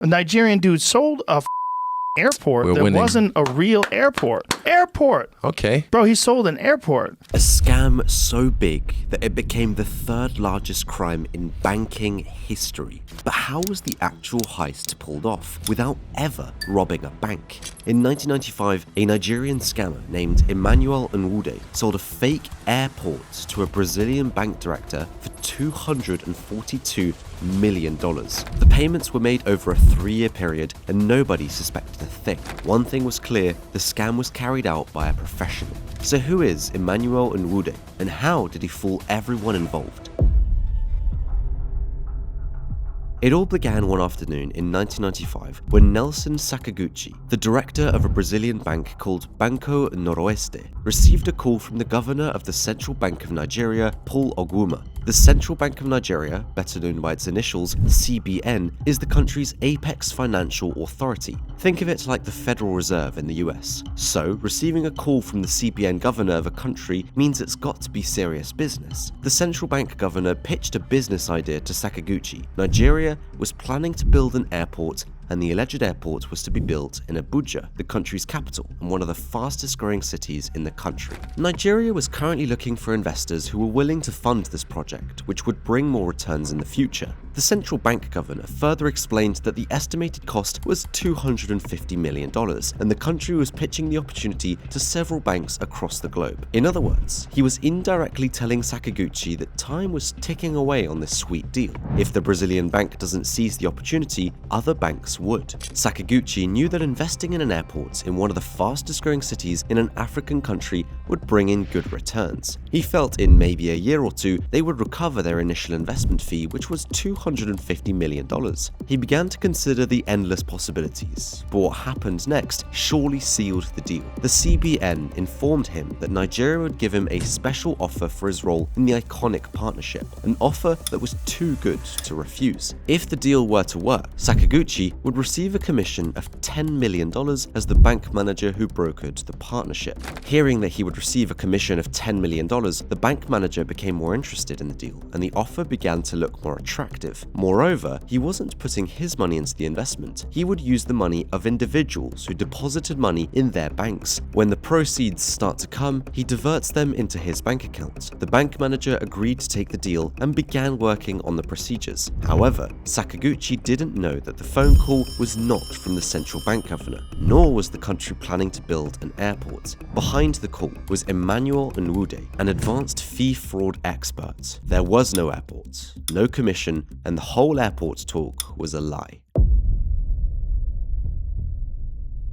A Nigerian dude sold a airport We're that winning. wasn't a real airport. Okay. Bro, he sold an airport. A scam so big that it became the third largest crime in banking history. But how was the actual heist pulled off without ever robbing a bank? In 1995, a Nigerian scammer named Emmanuel Nwude sold a fake airport to a Brazilian bank director for $242 million. The payments were made over a 3-year period and nobody suspected a thing. One thing was clear, the scam was carried out by a professional. So who is Emmanuel Nwude and how did he fool everyone involved? It all began one afternoon in 1995 when Nelson Sakaguchi, the director of a Brazilian bank called Banco Noroeste, received a call from the governor of the Central Bank of Nigeria, Paul Ogwuma. The Central Bank of Nigeria, better known by its initials, CBN, is the country's apex financial authority. Think of it like the Federal Reserve in the US. So, receiving a call from the CBN governor of a country means it's got to be serious business. The central bank governor pitched a business idea to Sakaguchi. Nigeria was planning to build an airport, and the alleged airport was to be built in Abuja, the country's capital and one of the fastest growing cities in the country. Nigeria was currently looking for investors who were willing to fund this project, which would bring more returns in the future. The central bank governor further explained that the estimated cost was $250 million, and the country was pitching the opportunity to several banks across the globe. In other words, he was indirectly telling Sakaguchi that time was ticking away on this sweet deal. If the Brazilian bank doesn't seize the opportunity, other banks would. Sakaguchi knew that investing in an airport in one of the fastest growing cities in an African country would bring in good returns. He felt in maybe a year or two they would recover their initial investment fee, which was $250 million. He began to consider the endless possibilities, but what happened next surely sealed the deal. The CBN informed him that Nigeria would give him a special offer for his role in the iconic partnership, an offer that was too good to refuse. If the deal were to work, Sakaguchi would receive a commission of $10 million as the bank manager who brokered the partnership. Hearing that he would receive a commission of $10 million, the bank manager became more interested in the deal, and the offer began to look more attractive. Moreover, he wasn't putting his money into the investment. He would use the money of individuals who deposited money in their banks. When the proceeds start to come, he diverts them into his bank account. The bank manager agreed to take the deal and began working on the procedures. However, Sakaguchi didn't know that the phone call was not from the central bank governor, nor was the country planning to build an airport. Behind the call was Emmanuel Nwude, an advanced fee fraud expert. There was no airport, no commission, and the whole airport talk was a lie.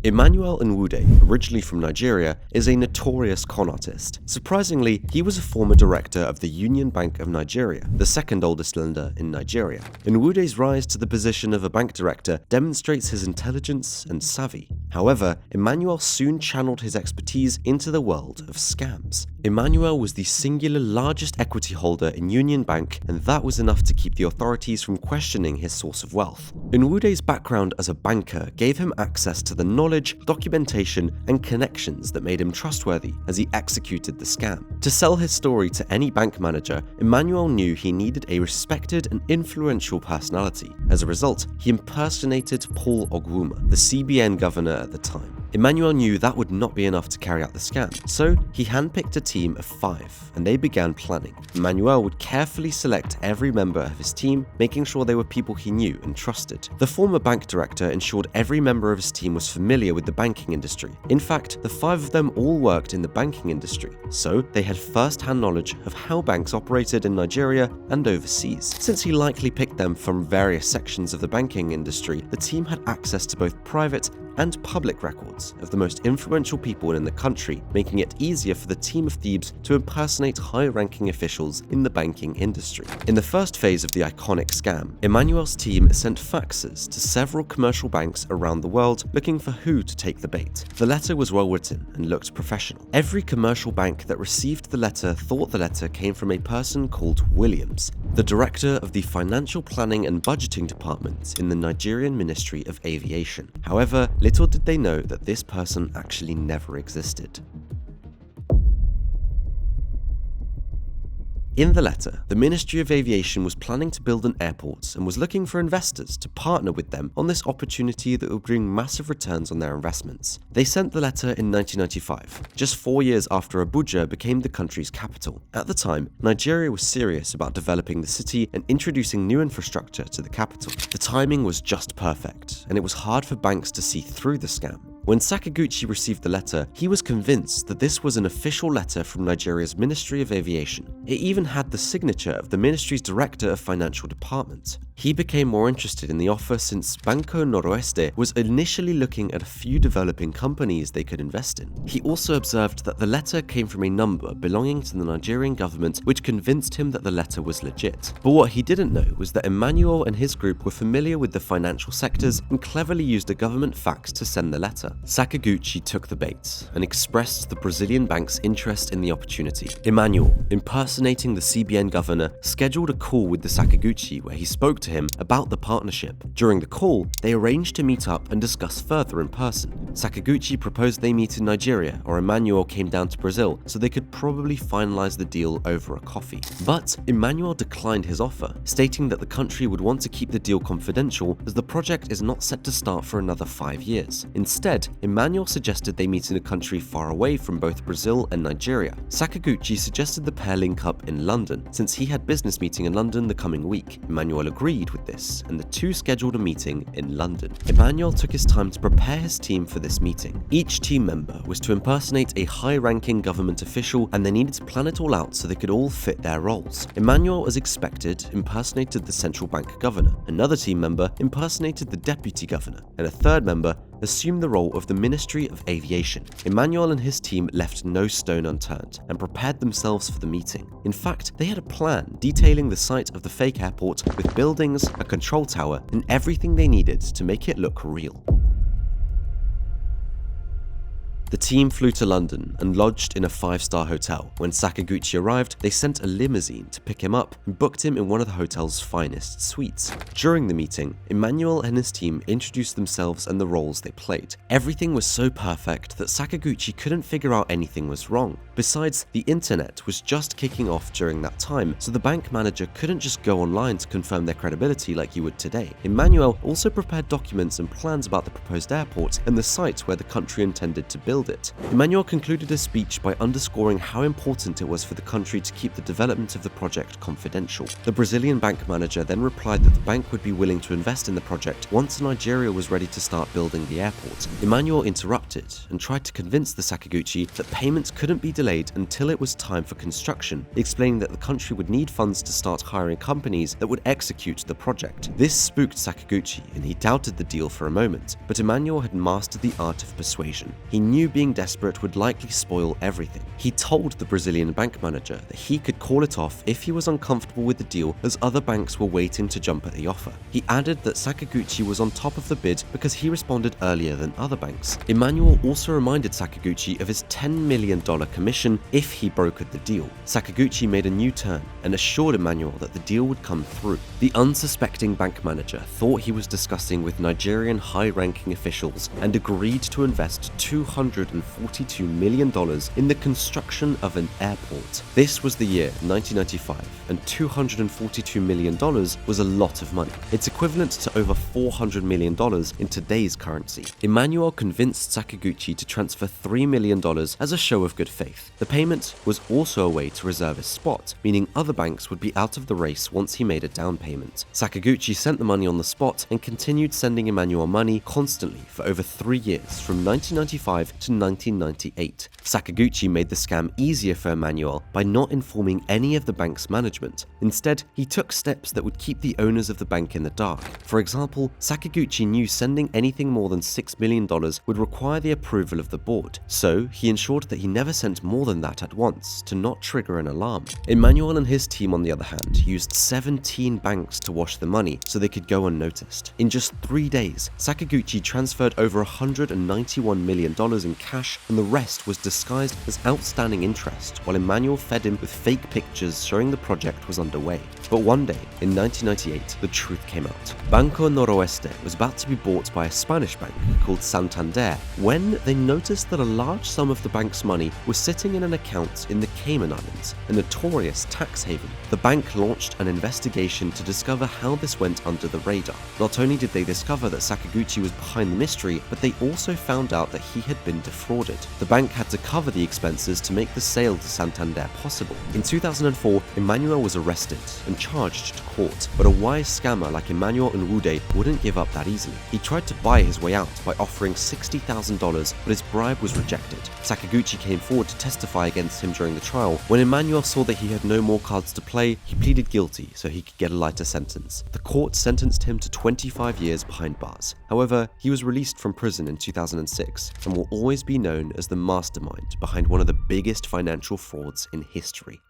Emmanuel Nwude, originally from Nigeria, is a notorious con artist. Surprisingly, he was a former director of the Union Bank of Nigeria, the second oldest lender in Nigeria. Nwude's rise to the position of a bank director demonstrates his intelligence and savvy. However, Emmanuel soon channeled his expertise into the world of scams. Emmanuel was the singular largest equity holder in Union Bank, and that was enough to keep the authorities from questioning his source of wealth. Nwude's background as a banker gave him access to the knowledge, documentation, and connections that made him trustworthy as he executed the scam. To sell his story to any bank manager, Emmanuel knew he needed a respected and influential personality. As a result, he impersonated Paul Ogwuma, the CBN governor at the time. Emmanuel knew that would not be enough to carry out the scam, so he handpicked a team of 5, and they began planning. Emmanuel would carefully select every member of his team, making sure they were people he knew and trusted. The former bank director ensured every member of his team was familiar with the banking industry. In fact, the 5 of them all worked in the banking industry, so they had first-hand knowledge of how banks operated in Nigeria and overseas. Since he likely picked them from various sections of the banking industry, the team had access to both private and public records of the most influential people in the country, making it easier for the team of thieves to impersonate high-ranking officials in the banking industry. In the first phase of the iconic scam, Emmanuel's team sent faxes to several commercial banks around the world looking for who to take the bait. The letter was well written and looked professional. Every commercial bank that received the letter thought the letter came from a person called Williams, the director of the Financial Planning and Budgeting Department in the Nigerian Ministry of Aviation. However, little did they know that this person actually never existed. In the letter, the Ministry of Aviation was planning to build an airport and was looking for investors to partner with them on this opportunity that would bring massive returns on their investments. They sent the letter in 1995, just 4 years after Abuja became the country's capital. At the time, Nigeria was serious about developing the city and introducing new infrastructure to the capital. The timing was just perfect, and it was hard for banks to see through the scam. When Sakaguchi received the letter, he was convinced that this was an official letter from Nigeria's Ministry of Aviation. It even had the signature of the ministry's Director of Financial Department. He became more interested in the offer since Banco Noroeste was initially looking at a few developing companies they could invest in. He also observed that the letter came from a number belonging to the Nigerian government, which convinced him that the letter was legit. But what he didn't know was that Emmanuel and his group were familiar with the financial sectors and cleverly used a government fax to send the letter. Sakaguchi took the bait and expressed the Brazilian bank's interest in the opportunity. Emmanuel, impersonating the CBN governor, scheduled a call with the Sakaguchi where he spoke to him about the partnership. During the call, they arranged to meet up and discuss further in person. Sakaguchi proposed they meet in Nigeria, or Emmanuel came down to Brazil so they could probably finalize the deal over a coffee. But Emmanuel declined his offer, stating that the country would want to keep the deal confidential as the project is not set to start for another 5 years. Instead, Emmanuel suggested they meet in a country far away from both Brazil and Nigeria. Sakaguchi suggested the pair link up in London, since he had business meeting in London the coming week. Emmanuel agreed with this, and the two scheduled a meeting in London. Emmanuel took his time to prepare his team for this meeting. Each team member was to impersonate a high-ranking government official, and they needed to plan it all out so they could all fit their roles. Emmanuel, as expected, impersonated the central bank governor. Another team member impersonated the deputy governor, and a third member assumed the role of the Ministry of Aviation. Emmanuel and his team left no stone unturned and prepared themselves for the meeting. In fact, they had a plan detailing the site of the fake airport with buildings, a control tower, and everything they needed to make it look real. The team flew to London and lodged in a 5-star hotel. When Sakaguchi arrived, they sent a limousine to pick him up and booked him in one of the hotel's finest suites. During the meeting, Emmanuel and his team introduced themselves and the roles they played. Everything was so perfect that Sakaguchi couldn't figure out anything was wrong. Besides, the internet was just kicking off during that time, so the bank manager couldn't just go online to confirm their credibility like you would today. Emmanuel also prepared documents and plans about the proposed airport and the site where the country intended to build it. Emmanuel concluded his speech by underscoring how important it was for the country to keep the development of the project confidential. The Brazilian bank manager then replied that the bank would be willing to invest in the project once Nigeria was ready to start building the airport. Emmanuel interrupted and tried to convince the Sakaguchi that payments couldn't be delayed until it was time for construction, explaining that the country would need funds to start hiring companies that would execute the project. This spooked Sakaguchi and he doubted the deal for a moment, but Emmanuel had mastered the art of persuasion. He knew being desperate would likely spoil everything. He told the Brazilian bank manager that he could call it off if he was uncomfortable with the deal, as other banks were waiting to jump at the offer. He added that Sakaguchi was on top of the bid because he responded earlier than other banks. Emmanuel also reminded Sakaguchi of his $10 million commission if he brokered the deal. Sakaguchi made a new turn and assured Emmanuel that the deal would come through. The unsuspecting bank manager thought he was discussing with Nigerian high-ranking officials and agreed to invest $242 million in the construction of an airport. This was the year 1995, and $242 million was a lot of money. It's equivalent to over $400 million in today's currency. Emmanuel convinced Sakaguchi to transfer $3 million as a show of good faith. The payment was also a way to reserve his spot, meaning other banks would be out of the race once he made a down payment. Sakaguchi sent the money on the spot and continued sending Emmanuel money constantly for over 3 years, from 1995 to 1998. Sakaguchi made the scam easier for Emmanuel by not informing any of the bank's management. Instead, he took steps that would keep the owners of the bank in the dark. For example, Sakaguchi knew sending anything more than $6 million would require the approval of the board, so he ensured that he never sent more than that at once to not trigger an alarm. Emmanuel and his team, on the other hand, used 17 banks to wash the money so they could go unnoticed. In just 3 days, Sakaguchi transferred over $191 million in cash, and the rest was disguised as outstanding interest, while Emmanuel fed him with fake pictures showing the project was underway. But one day, in 1998, the truth came out. Banco Noroeste was about to be bought by a Spanish bank called Santander when they noticed that a large sum of the bank's money was sitting in an account in the Cayman Islands, a notorious tax haven. The bank launched an investigation to discover how this went under the radar. Not only did they discover that Sakaguchi was behind the mystery, but they also found out that he had been defrauded. The bank had to cover the expenses to make the sale to Santander possible. In 2004, Emmanuel was arrested and charged to court, but a wise scammer like Emmanuel Nwude wouldn't give up that easily. He tried to buy his way out by offering $60,000, but his bribe was rejected. Sakaguchi came forward to testify against him during the trial. When Emmanuel saw that he had no more cards to play, he pleaded guilty so he could get a lighter sentence. The court sentenced him to 25 years behind bars. However, he was released from prison in 2006 and will always be known as the mastermind behind one of the biggest financial frauds in history.